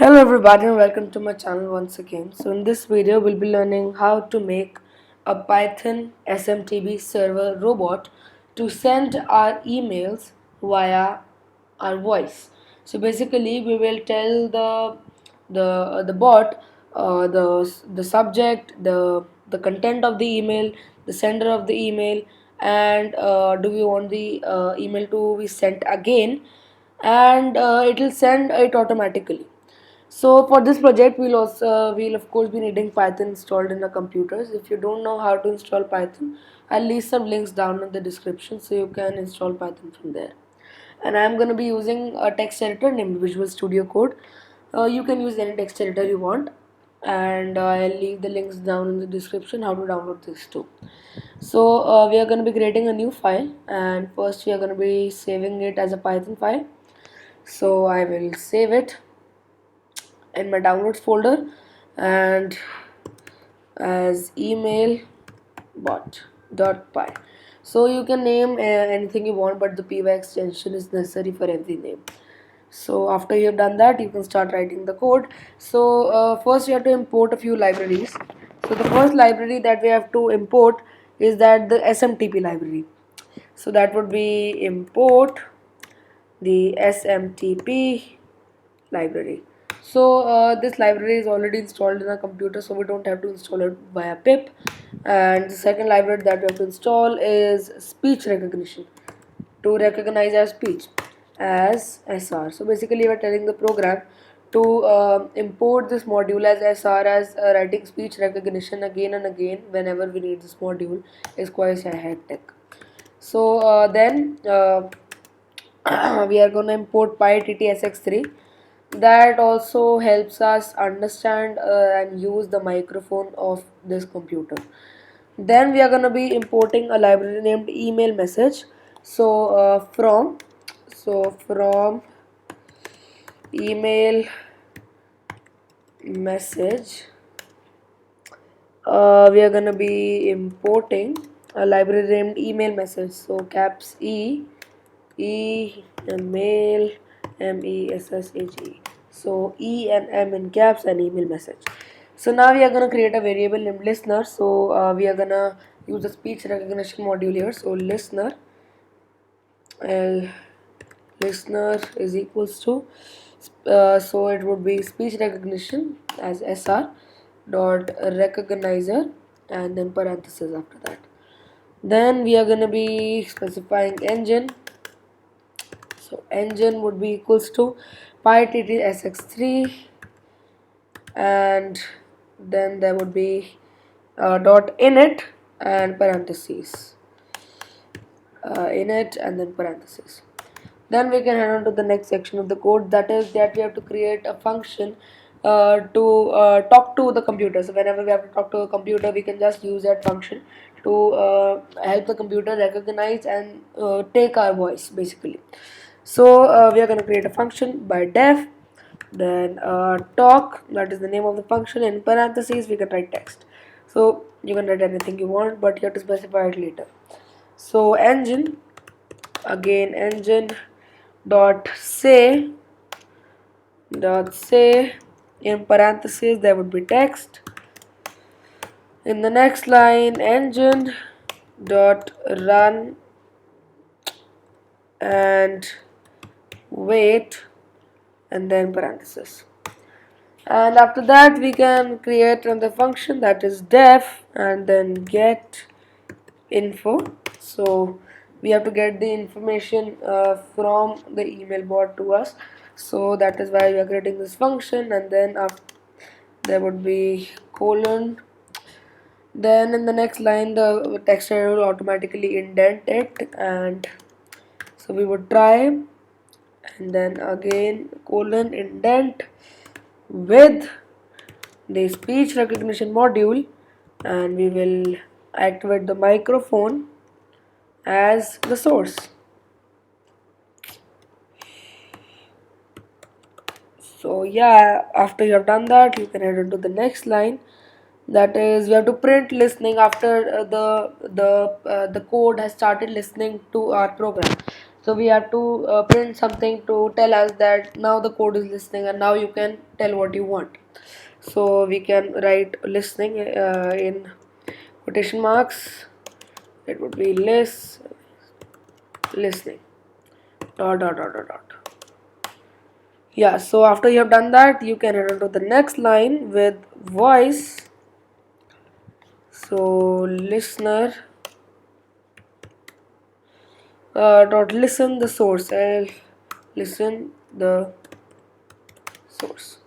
Hello everybody and welcome to my channel once again. So in this video we'll be learning how to make a Python SMTP server robot to send our emails via our voice. So basically we will tell the bot the subject, the content of the email, the sender of the email, and do we want the email to be sent again, and it will send it automatically. So for this project, we'll of course be needing Python installed in our computers. If you don't know how to install Python, I'll leave some links down in the description so you can install Python from there. And I'm going to be using a text editor named Visual Studio Code. You can use any text editor you want, and I'll leave the links down in the description how to download this too. So we are going to be creating a new file, and first we are going to be saving it as a Python file. So I will save it in my downloads folder and as email bot.py. So you can name anything you want, but the py extension is necessary for every name. So after you have done that, you can start writing the code. So first you have to import a few libraries. So the first library that we have to import is that the SMTP library. So that would be import the SMTP library. So this library is already installed in our computer, so we don't have to install it via pip. And the second library that we have to install is speech recognition to recognize our speech as SR. So basically we are telling the program to import this module as SR, as writing speech recognition again and again whenever we need this module is quite hectic. So then we are going to import PyTTSX3. That also helps us understand and use the microphone of this computer. Then we are going to be importing a library named email message. So from email message, we are going to be importing a library named email message. So caps email message. So E and M in caps and email message. So now we are going to create a variable named listener. So we are going to use the speech recognition module here. So listener is equals to so it would be speech recognition as SR dot recognizer and then parenthesis after that. Then we are going to be specifying engine. So engine would be equals to PyTTSX3, and then there would be dot init and parentheses, init and then parentheses. Then we can head on to the next section of the code, that is that we have to create a function to talk to the computer. So whenever we have to talk to a computer, we can just use that function to help the computer recognize and take our voice basically. So we are going to create a function by def, then talk, that is the name of the function, in parentheses we can write text. So you can write anything you want, but you have to specify it later. So engine, again engine dot say in parentheses there would be text. In the next line, engine dot run and wait and then parenthesis. And after that we can create another function, that is def and then get info. So we have to get the information from the email bot to us, so that is why we are creating this function. And then there would be colon. Then in the next line the text editor will automatically indent it, and so we would try, and then again colon indent with the speech recognition module, and we will activate the microphone as the source. So yeah, after you have done that, you can head on to the next line, that is we have to print listening after the code has started listening to our program. So we have to print something to tell us that now the code is listening and now you can tell what you want. So we can write listening in quotation marks. It would be listening dot. Yeah, so after you have done that, you can head on to the next line with voice. So listener dot listen the source. I'll listen the source.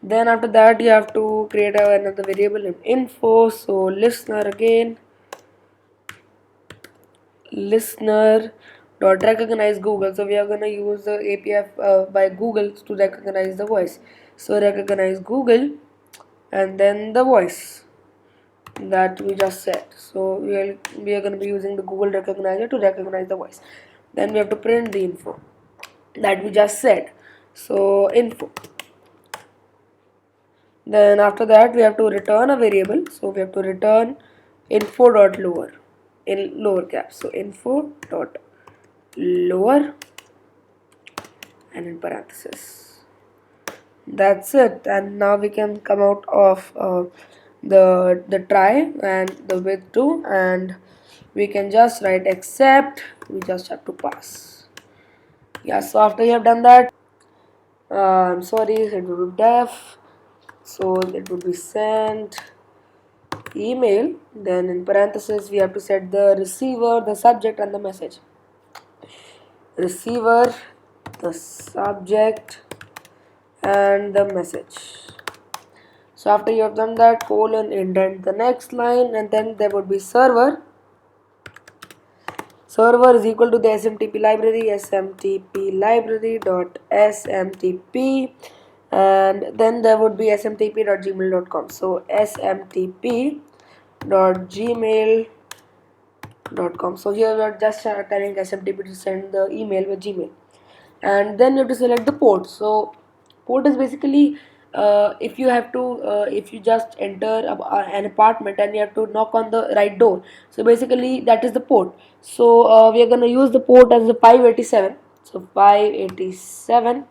Then after that you have to create another variable in info. So listener again, listener dot recognize Google. So we are gonna use the API by Google to recognize the voice. So recognize Google and then the voice that we just said. So we are going to be using the Google recognizer to recognize the voice. Then we have to print the info that we just said. So info. Then after that we have to return a variable. So we have to return info dot lower in lower caps. So info dot lower and in parenthesis. That's it. And now we can come out of the try and the with to, and we can just write except we just have to pass. Yeah, so after you have done that, I'm sorry, it would be def, so it would be sent email. Then in parenthesis we have to set the receiver, the subject and the message. Receiver, the subject and the message. So after you have done that, colon, indent the next line, and then there would be server. Server is equal to the SMTP library, SMTP library dot SMTP, and then there would be smtp.gmail.com. So smtp.gmail.com. So here we are just telling SMTP to send the email with Gmail, and then you have to select the port. So port is basically if you have to if you just enter an apartment and you have to knock on the right door, so basically that is the port. So we are going to use the port as the 587. So 587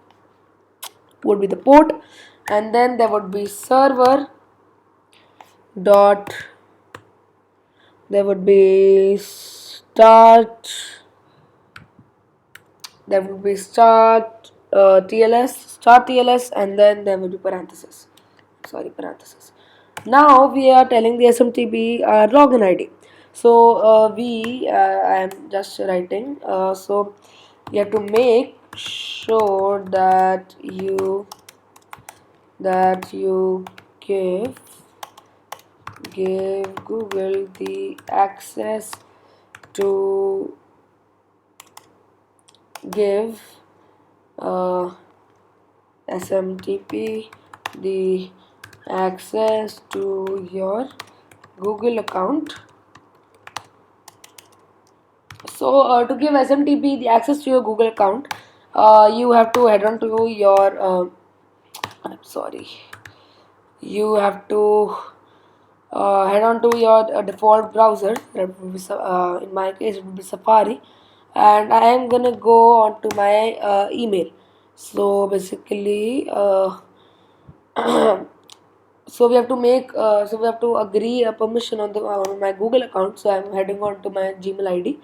would be the port, and then there would be server dot, there would be start, there would be start TLS, and then there will be parenthesis. Now we are telling the SMTP login ID. So I am just writing. So you have to make sure that you give Google the access to give SMTP the access to your Google account. So to give SMTP the access to your Google account, you have to head on to your you have to head on to your default browser. That would be, in my case it would be Safari, and I am gonna go on to my email. So basically so we have to make so we have to agree a permission on the on my Google account. So I'm heading on to my Gmail ID,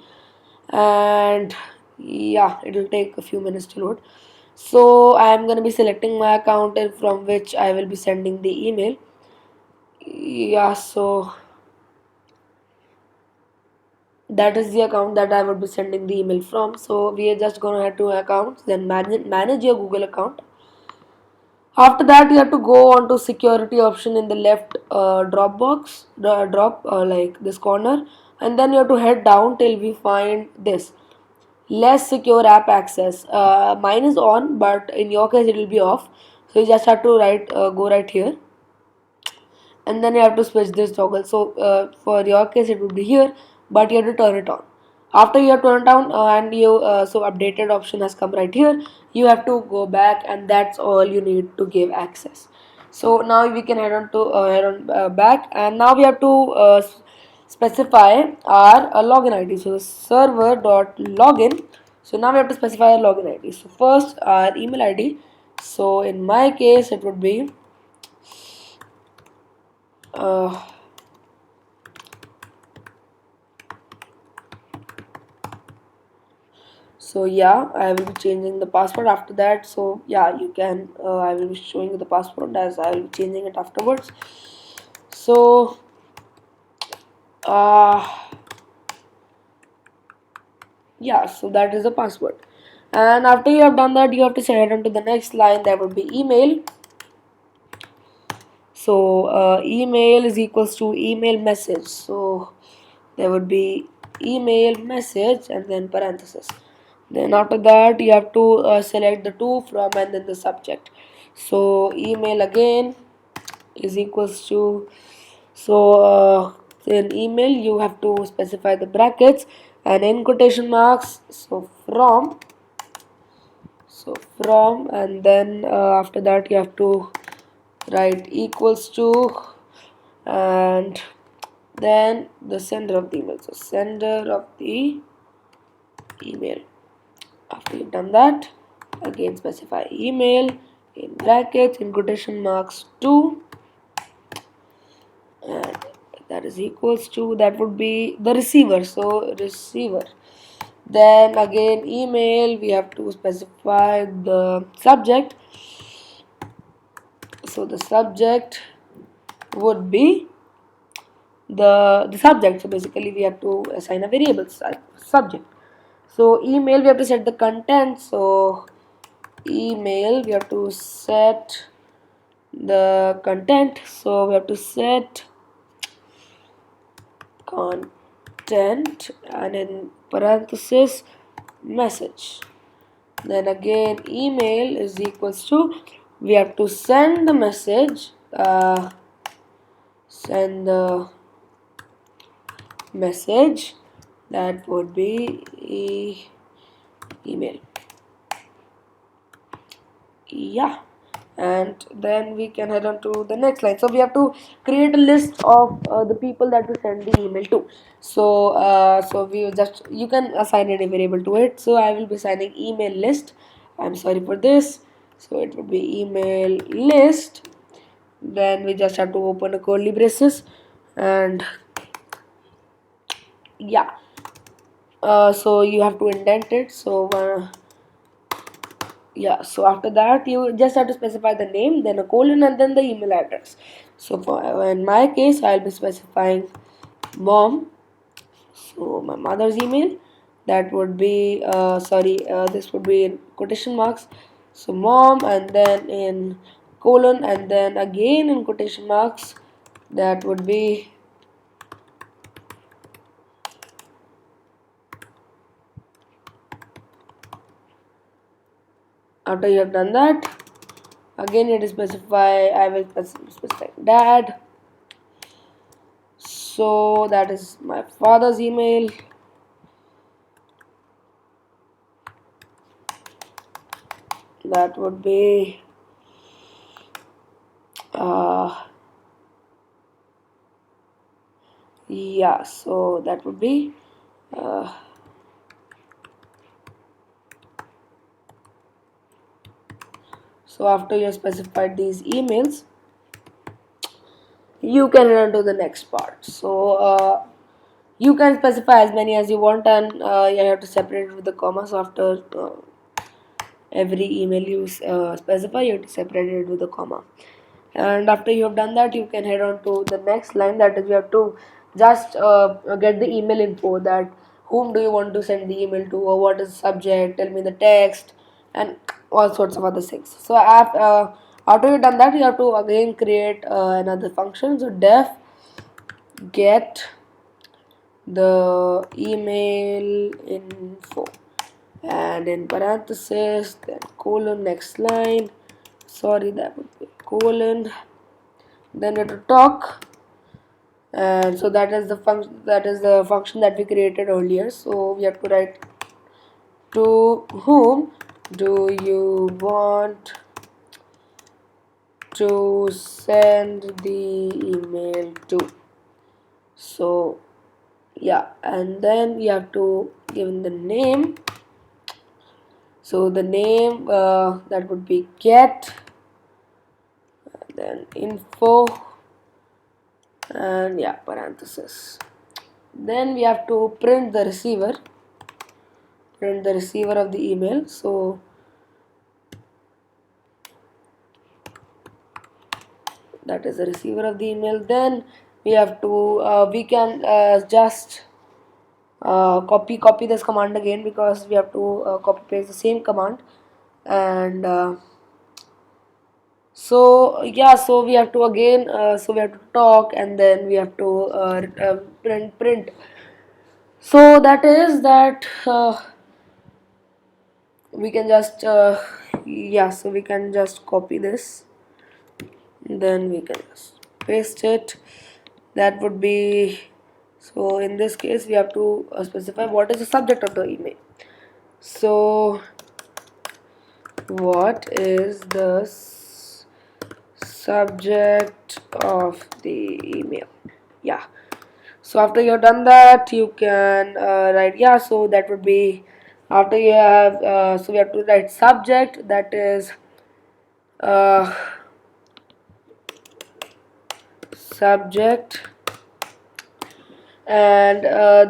and yeah, it will take a few minutes to load. So I'm going to be selecting my account from which I will be sending the email. Yeah, so that is the account that I would be sending the email from. So we are just going to head to accounts, then manage your Google account. After that you have to go on to security option in the left drop box, like this corner, and then you have to head down till we find this less secure app access. Mine is on, but in your case it will be off. So you just have to go right here, and then you have to switch this toggle. So for your case it would be here, but you have to turn it on. After you have turned it on and you so updated option has come right here, you have to go back, and that's all you need to give access. So now we can head on to back, and now we have to specify our login ID. So server dot login. So now we have to specify our login ID. So first our email ID. So in my case it would be so yeah, I will be changing the password after that. So yeah, you can I will be showing you the password as I will be changing it afterwards. So yeah, so that is the password. And after you have done that, you have to send it on to the next line. That would be email. So email is equals to email message. So there would be email message and then parenthesis. Then after that you have to select the to, from, and then the subject. So email again is equals to, so in email you have to specify the brackets and in quotation marks, so from, and then after that you have to write equals to, and then the sender of the email. So sender of the email. After you've done that, again specify email in brackets in quotation marks to, and that is equals to, that would be the receiver. So receiver. Then again email, we have to specify the subject. So the subject would be the subject. So basically we have to assign a variable subject. So email, we have to set the content. So email, we have to set the content. So we have to set content and in parenthesis message. Then again email is equals to, we have to send the message, send the message, that would be email. Yeah, and then we can head on to the next line. So we have to create a list of the people that we send the email to. So we just, you can assign any variable to it. So I will be assigning email list. I'm sorry for this. So it would be email list. Then we just have to open a curly braces, and yeah, so you have to indent it. So yeah, so after that you just have to specify the name, then a colon, and then the email address. So for in my case I'll be specifying mom, so my mother's email, that would be this would be in quotation marks, so mom, and then in colon, and then again in quotation marks, that would be after you have done that, again it is specify, I will specify dad. So that is my father's email. That would be yeah, so that would be so after you have specified these emails, you can run to the next part. So you can specify as many as you want, and you have to separate it with the commas. After every email you specify, you have to separate it with a comma. And after you have done that, you can head on to the next line, that is you have to just get the email info, that whom do you want to send the email to, or what is the subject, tell me the text, and all sorts of other things. So after you've done that, you have to again create another function. So def get the email info, and in parenthesis, then colon, next line, sorry, that would be colon, then we have to talk, and so that is the function that we created earlier. So we have to write, to whom do you want to send the email to. So yeah, and then you have to give the name, So the name that would be get, then info, and yeah, parenthesis. Then we have to print the receiver of the email. So that is the receiver of the email. Then we have to we can just copy this command again, because we have to copy paste the same command. And so yeah, so we have to again so we have to talk, and then we have to print. So that is that we can just yeah, so we can just copy this, then we can just paste it. That would be, so in this case we have to specify what is the subject of the email. So what is the subject of the email? Yeah, so after you have done that, you can write, yeah, so that would be, after you have so we have to write subject, that is uh, subject, and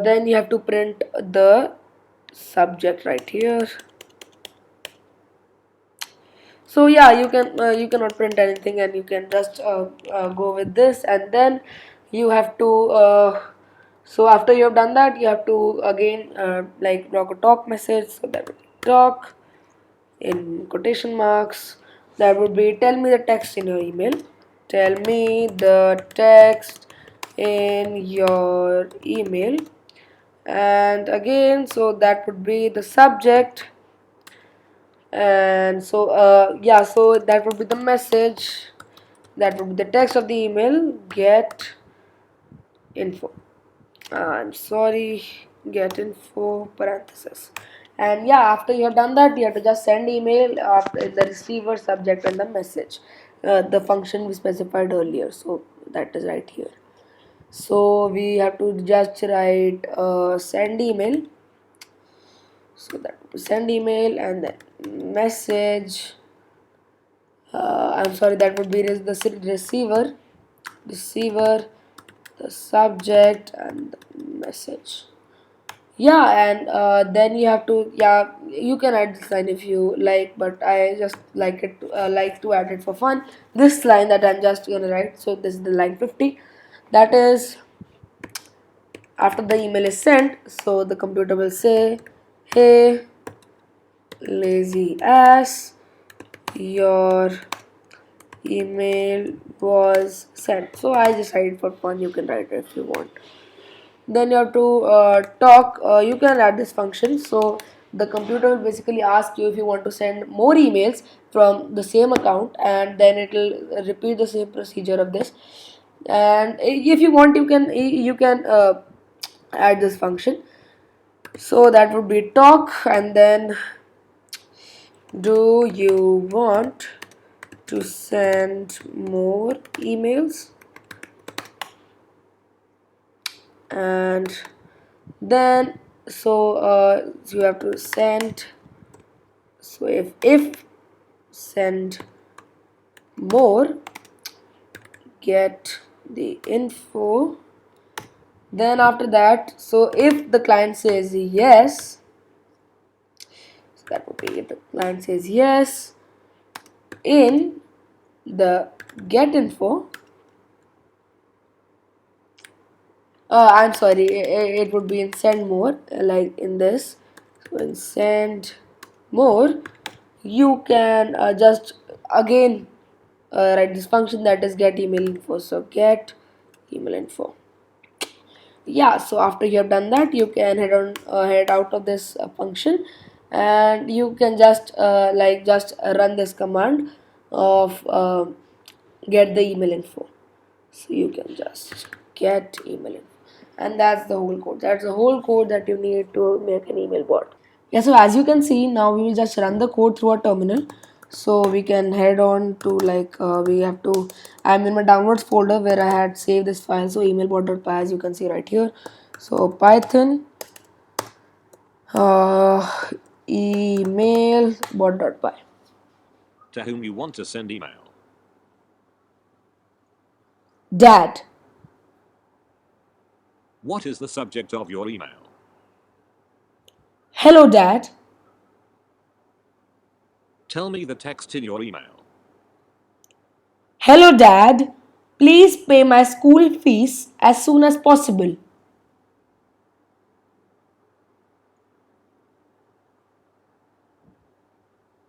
then you have to print the subject right here. So yeah, you cannot print anything, and you can just go with this, and then you have to so after you have done that, you have to again like block a talk message. So that would be talk in quotation marks. That would be, tell me the text in your email. Tell me the text in your email. And again, so that would be the subject. And so yeah, so that would be the message, that would be the text of the email, get info, I'm sorry, get info parenthesis. And yeah, after you have done that, you have to just send email after in the receiver, subject, and the message, the function we specified earlier. So that is right here. So we have to just write send email. So that would be send email, and then message, I'm sorry, that would be the receiver, the subject, and the message. Yeah, and then you have to, yeah, you can add this line if you like, but I just like to add it for fun. This line that I'm just gonna write, so this is the line 50. That is, after the email is sent, so the computer will say, hey lazy ass, your email was sent. So I just write it for fun, you can write it if you want. Then you have to talk, you can add this function. So the computer will basically ask you if you want to send more emails from the same account, and then it will repeat the same procedure of this. And if you want, you can add this function. So that would be talk, and then, do you want to send more emails? And then so you have to send, so if send more, get the info. Then after that, so if the client says yes, so that would be, if the client says yes in the get info, I'm sorry, it would be in send more, like in this. So in send more, you can just again write this function, that is get email info. So get email info. Yeah, so after you have done that, you can head out of this function, and you can just just run this command of get the email info. So you can just get email info, and that's the whole code. That's the whole code that you need to make an email bot. Yeah, so as you can see, now we will just run the code through a terminal. So we can head on to we have to, I'm in my downloads folder where I had saved this file, so emailbot.py, as you can see right here. So python email bot.py. To whom you want to send email. Dad. What is the subject of your email? Hello, Dad. Tell me the text in your email. Hello, Dad. Please pay my school fees as soon as possible.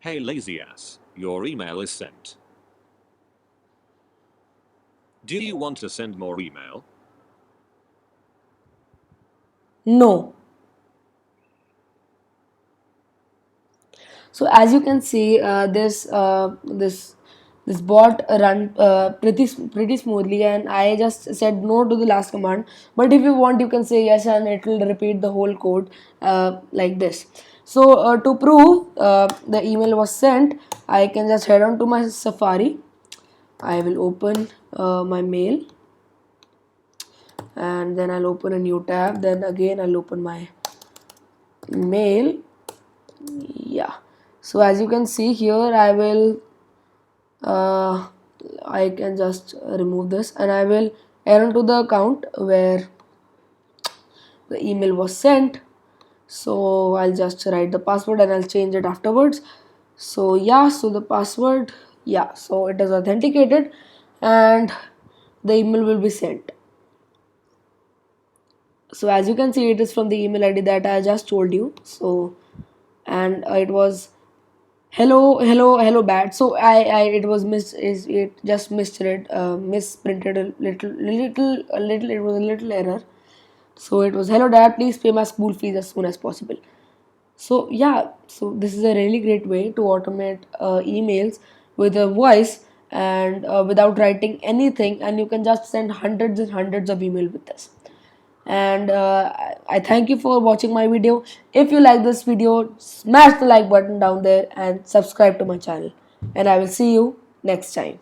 Hey lazy ass, your email is sent. Do you want to send more email? No. So as you can see, this bot run pretty smoothly, and I just said no to the last command. But if you want, you can say yes, and it will repeat the whole code like this. So to prove the email was sent, I can just head on to my Safari. I will open my mail, and then I'll open a new tab. Then again I'll open my mail. Yeah, so as you can see here, I can just remove this, and I will add on to the account where the email was sent. So I'll just write the password and I'll change it afterwards. So yeah, so the password, yeah, so it is authenticated and the email will be sent. So as you can see, it is from the email ID that I just told you. So and it was hello bad. So I it was it just misread, misprinted a little, it was a little error. So it was, hello dad, please pay my school fees as soon as possible. So yeah, so this is a really great way to automate emails with a voice and without writing anything, and you can just send hundreds and hundreds of email with this. And I thank you for watching my video. If you like this video, smash the like button down there and subscribe to my channel, and I will see you next time.